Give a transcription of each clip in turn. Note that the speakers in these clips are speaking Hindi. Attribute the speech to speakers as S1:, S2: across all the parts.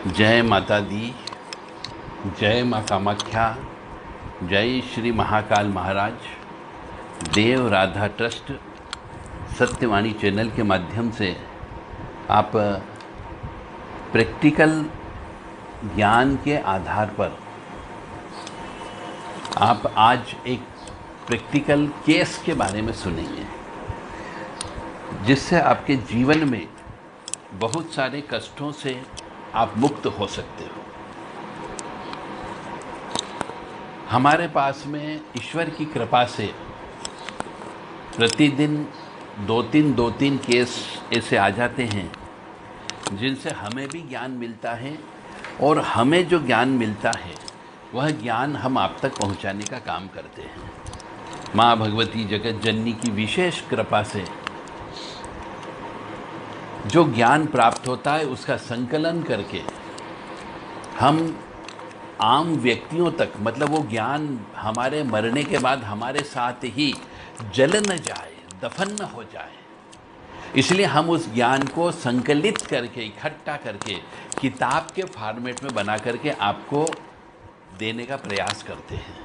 S1: जय माता दी, जय माँ कामाख्या, जय श्री महाकाल महाराज। देव राधा ट्रस्ट सत्यवाणी चैनल के माध्यम से आप प्रैक्टिकल ज्ञान के आधार पर आप आज एक प्रैक्टिकल केस के बारे में सुनेंगे, जिससे आपके जीवन में बहुत सारे कष्टों से आप मुक्त हो सकते हो। हमारे पास में ईश्वर की कृपा से प्रतिदिन दो तीन केस ऐसे आ जाते हैं जिनसे हमें भी ज्ञान मिलता है, और हमें जो ज्ञान मिलता है वह ज्ञान हम आप तक पहुंचाने का काम करते हैं। माँ भगवती जगत जननी की विशेष कृपा से जो ज्ञान प्राप्त होता है उसका संकलन करके हम आम व्यक्तियों तक, मतलब वो ज्ञान हमारे मरने के बाद हमारे साथ ही जल न जाए, दफन न हो जाए, इसलिए हम उस ज्ञान को संकलित करके, इकट्ठा करके किताब के फॉर्मेट में बना करके आपको देने का प्रयास करते हैं।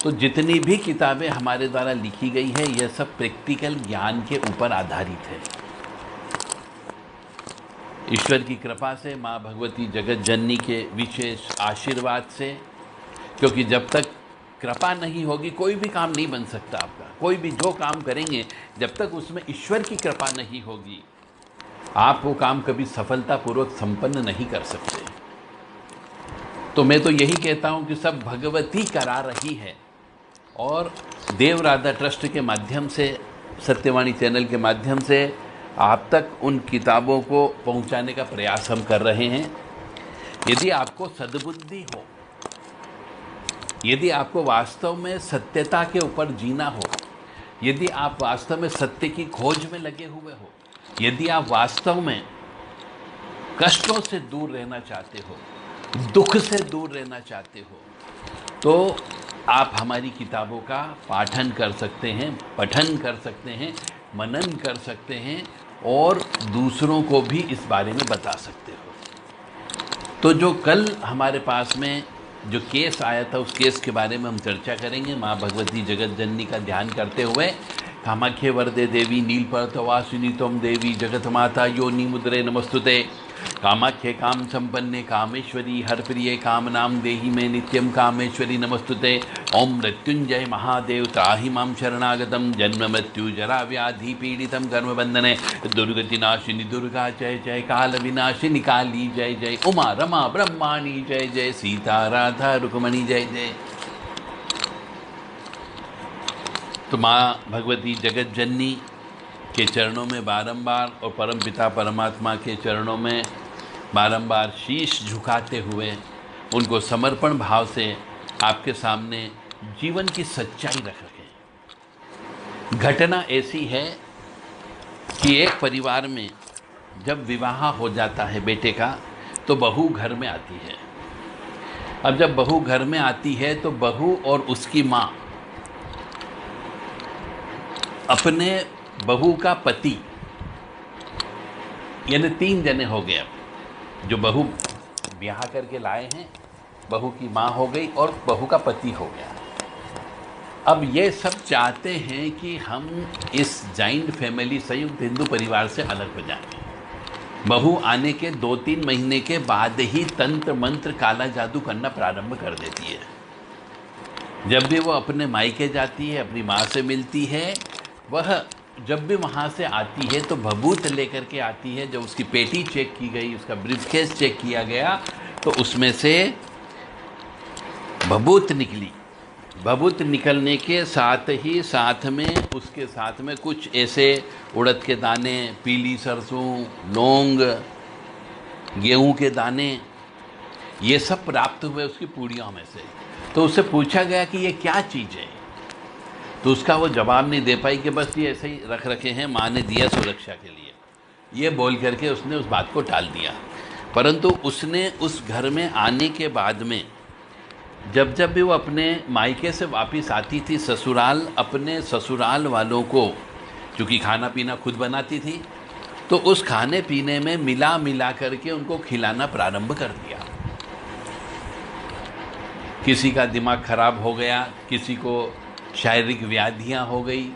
S1: तो जितनी भी किताबें हमारे द्वारा लिखी गई है, यह सब प्रैक्टिकल ज्ञान के ऊपर आधारित है। ईश्वर की कृपा से, माँ भगवती जगत जननी के विशेष आशीर्वाद से, क्योंकि जब तक कृपा नहीं होगी कोई भी काम नहीं बन सकता आपका। कोई भी जो काम करेंगे, जब तक उसमें ईश्वर की कृपा नहीं होगी, आप वो काम कभी सफलतापूर्वक संपन्न नहीं कर सकते। तो मैं तो यही कहता हूँ कि सब भगवती करा रही है, और देव राधा ट्रस्ट के माध्यम से, सत्यवाणी चैनल के माध्यम से आप तक उन किताबों को पहुंचाने का प्रयास हम कर रहे हैं। यदि आपको सद्बुद्धि हो, यदि आपको वास्तव में सत्यता के ऊपर जीना हो, यदि आप वास्तव में सत्य की खोज में लगे हुए हो, यदि आप वास्तव में कष्टों से दूर रहना चाहते हो, दुख से दूर रहना चाहते हो, तो आप हमारी किताबों का पाठन कर सकते हैं, पठन कर सकते हैं, मनन कर सकते हैं, और दूसरों को भी इस बारे में बता सकते हो। तो जो कल हमारे पास में जो केस आया था, उस केस के बारे में हम चर्चा करेंगे। माँ भगवती जगत जननी का ध्यान करते हुए, कामाख्ये वरदे देवी नीलपर्वतवासिनी त्वं देवी जगत माता योनि मुद्रे नमस्तुते। कामाख्ये काम संपन्ने कामेश्वरी हरप्रिये कामनाम देहि में नित्यम कामेश्वरी नमस्तुते। ओम मृत्युंजय महादेव त्राहि मां शरणागतम जन्म मृत्यु जरा व्याधि पीड़ितम कर्मबंधने। दुर्गति नाशिनी दुर्गा जय जय, काल विनाशिनी काली जय जय, उमा रमा ब्रह्माणी जय जय, सीता राधा रुक्मणी जय जय। तो माँ भगवती जगत जननी के चरणों में बारंबार, और परमपिता परमात्मा के चरणों में बारंबार शीश झुकाते हुए, उनको समर्पण भाव से आपके सामने जीवन की सच्चाई रख रखें। घटना ऐसी है कि एक परिवार में जब विवाह हो जाता है बेटे का, तो बहू घर में आती है। अब जब बहू घर में आती है तो बहू और उसकी माँ अपने बहू का पति, यानी 3 जने हो गए। अब जो बहू ब्याह करके लाए हैं, बहू की माँ हो गई और बहू का पति हो गया। अब ये सब चाहते हैं कि हम इस जॉइंट फैमिली, संयुक्त हिंदू परिवार से अलग हो जाएं। बहू आने के 2-3 महीने के बाद ही तंत्र मंत्र काला जादू करना प्रारंभ कर देती है। जब भी वो अपने मायके जाती है, अपनी माँ से मिलती है, वह जब भी वहाँ से आती है तो भभूत लेकर के आती है। जब उसकी पेटी चेक की गई, उसका ब्रीफकेस चेक किया गया, तो उसमें से भभूत निकली। भभूत निकलने के साथ ही साथ में, उसके साथ में कुछ ऐसे उड़द के दाने, पीली सरसों, लौंग, गेहूं के दाने, ये सब प्राप्त हुए उसकी पूड़ियों में से। तो उससे पूछा गया कि ये क्या चीज़ है, तो उसका वो जवाब नहीं दे पाई कि बस ये ऐसे ही रख रखे हैं, माँ ने दिया सुरक्षा के लिए, ये बोल करके उसने उस बात को टाल दिया। परंतु उसने उस घर में आने के बाद में, जब जब भी वो अपने मायके से वापस आती थी ससुराल, अपने ससुराल वालों को, चूँकि खाना पीना खुद बनाती थी, तो उस खाने पीने में मिला मिला करके उनको खिलाना प्रारंभ कर दिया। किसी का दिमाग खराब हो गया, किसी को शारीरिक व्याधियां हो गई,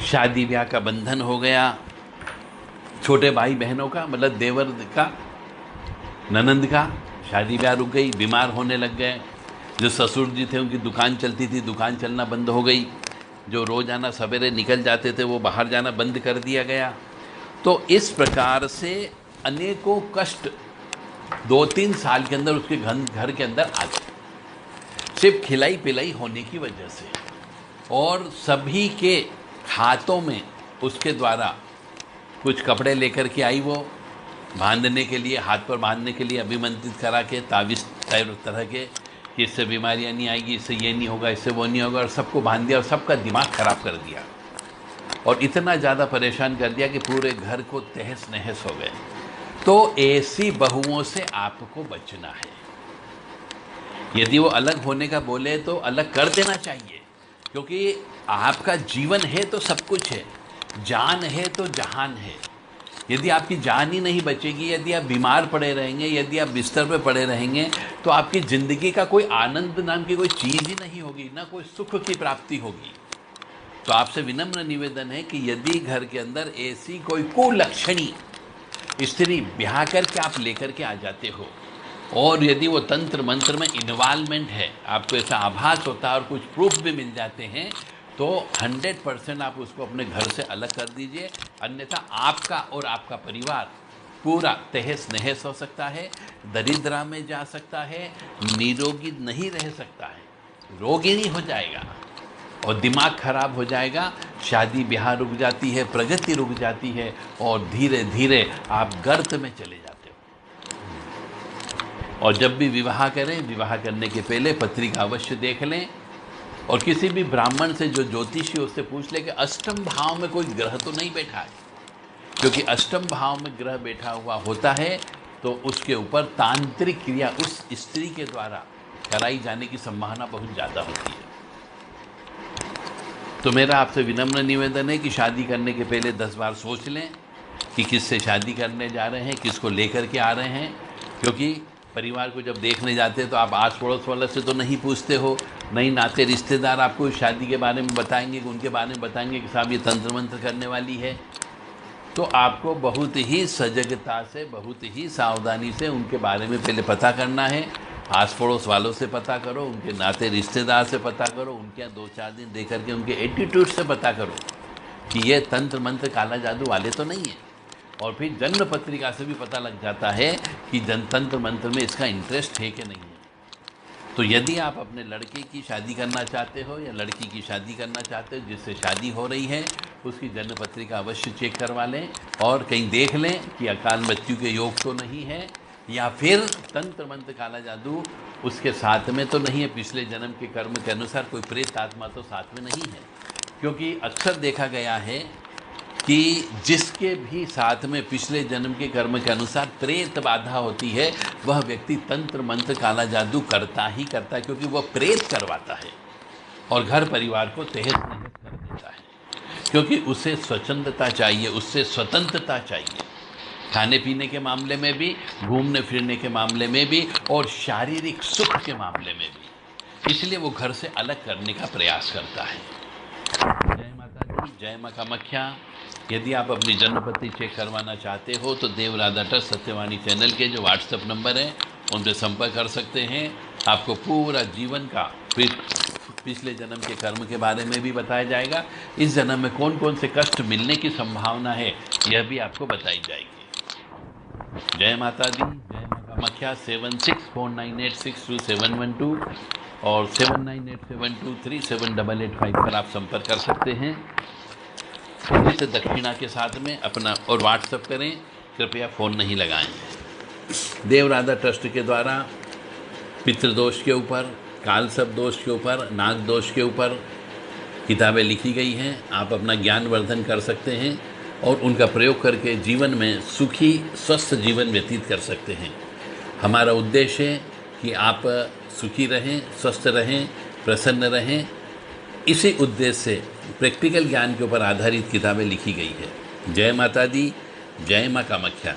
S1: शादी ब्याह का बंधन हो गया, छोटे भाई बहनों का मतलब देवर का, ननंद का शादी ब्याह रुक गई, बीमार होने लग गए। जो ससुर जी थे उनकी दुकान चलती थी, दुकान चलना बंद हो गई। जो रोज़ाना सवेरे निकल जाते थे वो बाहर जाना बंद कर दिया गया। तो इस प्रकार से अनेकों कष्ट 2-3 साल के अंदर उसके घर के अंदर आ गए, सिर्फ खिलाई पिलाई होने की वजह से। और सभी के हाथों में उसके द्वारा कुछ कपड़े लेकर के आई, वो बांधने के लिए, हाथ पर बांधने के लिए अभिमंत्रित करा के, तावीज़ तरह के कि इससे बीमारियां नहीं आएगी, इससे ये नहीं होगा, इससे वो नहीं होगा, और सबको बांध दिया और सबका दिमाग खराब कर दिया और इतना ज़्यादा परेशान कर दिया कि पूरे घर को तहस नहस हो गए। तो ऐसी बहुओं से आपको बचना है। यदि वो अलग होने का बोले तो अलग कर देना चाहिए, क्योंकि आपका जीवन है तो सब कुछ है, जान है तो जहान है। यदि आपकी जान ही नहीं बचेगी, यदि आप बीमार पड़े रहेंगे, यदि आप बिस्तर पे पड़े रहेंगे, तो आपकी ज़िंदगी का कोई आनंद नाम की कोई चीज़ ही नहीं होगी, ना कोई सुख की प्राप्ति होगी। तो आपसे विनम्र निवेदन है कि यदि घर के अंदर ऐसी कोई कुलक्षणी स्त्री ब्याह करके आप लेकर के आ जाते हो और यदि वो तंत्र मंत्र में इन्वॉल्वमेंट है, आपको ऐसा आभास होता है और कुछ प्रूफ भी मिल जाते हैं, तो 100% आप उसको अपने घर से अलग कर दीजिए। अन्यथा आपका और आपका परिवार पूरा तहस नहस हो सकता है, दरिद्रा में जा सकता है, निरोगी नहीं रह सकता है, रोगिणी हो जाएगा और दिमाग खराब हो जाएगा, शादी ब्याह रुक जाती है, प्रगति रुक जाती है और धीरे धीरे आप गर्त में चले जाते हो। और जब भी विवाह करें, विवाह करने के पहले पत्रिका अवश्य देख लें और किसी भी ब्राह्मण से जो ज्योतिषी उससे पूछ ले कि अष्टम भाव में कोई ग्रह तो नहीं बैठा है, क्योंकि अष्टम भाव में ग्रह बैठा हुआ होता है तो उसके ऊपर तांत्रिक क्रिया उस स्त्री के द्वारा कराई जाने की संभावना बहुत ज़्यादा होती है। तो मेरा आपसे विनम्र निवेदन है कि शादी करने के पहले 10 बार सोच लें कि किससे शादी करने जा रहे हैं, किसको लेकर के आ रहे हैं, क्योंकि परिवार को जब देखने जाते हैं तो आप आस पड़ोस वाले से तो नहीं पूछते हो, नहीं नाते रिश्तेदार आपको शादी के बारे में बताएंगे, कि उनके बारे में बताएंगे कि साहब ये तंत्र मंत्र करने वाली है। तो आपको बहुत ही सजगता से, बहुत ही सावधानी से उनके बारे में पहले पता करना है। आस पड़ोस वालों से पता करो, उनके नाते रिश्तेदार से पता करो, उनके यहाँ 2-4 दिन दे करके उनके एटीट्यूड से पता करो कि ये तंत्र मंत्र काला जादू वाले तो नहीं है। और फिर जन्म पत्रिका से भी पता लग जाता है कि तंत्र मंत्र में इसका इंटरेस्ट है कि नहीं है। तो यदि आप अपने लड़के की शादी करना चाहते हो या लड़की की शादी करना चाहते हो, जिससे शादी हो रही है, उसकी जन्म पत्रिका अवश्य चेक करवा लें और कहीं देख लें कि अकाल मृत्यु के योग तो नहीं है या फिर तंत्र मंत्र काला जादू उसके साथ में तो नहीं है, पिछले जन्म के कर्म के अनुसार कोई प्रेत आत्मा तो साथ में नहीं है। क्योंकि अक्सर देखा गया है कि जिसके भी साथ में पिछले जन्म के कर्म के अनुसार प्रेत बाधा होती है, वह व्यक्ति तंत्र मंत्र काला जादू करता ही करता है, क्योंकि वह प्रेत करवाता है और घर परिवार को तहस नहस कर देता है। क्योंकि उसे स्वच्छंदता चाहिए, उससे स्वतंत्रता चाहिए, खाने पीने के मामले में भी, घूमने फिरने के मामले में भी और शारीरिक सुख के मामले में भी। इसलिए वो घर से अलग करने का प्रयास करता है। जय माता दी, जय मां कामाख्या। यदि आप अपनी जन्मपत्रि चेक करवाना चाहते हो तो देव राधा ट्रस्ट सत्यवाणी चैनल के जो व्हाट्सएप नंबर हैं उन पर संपर्क कर सकते हैं। आपको पूरा जीवन का पिछले जन्म के कर्म के बारे में भी बताया जाएगा, इस जन्म में कौन कौन से कष्ट मिलने की संभावना है यह भी आपको बताई जाएगी। जय माता दी, जय मां कामाख्या। 7649862712 और 7987237885 पर आप संपर्क कर सकते हैं। से दक्षिणा के साथ में अपना और व्हाट्सएप करें, कृपया फ़ोन नहीं लगाएं। देव राधा ट्रस्ट के द्वारा पितृदोष के ऊपर, कालसर्प दोष के ऊपर, नाग दोष के ऊपर किताबें लिखी गई हैं। आप अपना ज्ञान वर्धन कर सकते हैं और उनका प्रयोग करके जीवन में सुखी स्वस्थ जीवन व्यतीत कर सकते हैं। हमारा उद्देश्य है कि आप सुखी रहें, स्वस्थ रहें, प्रसन्न रहें। इसी उद्देश्य से प्रैक्टिकल ज्ञान के ऊपर आधारित किताबें लिखी गई है। जय माता दी, जय माँ कामाख्या।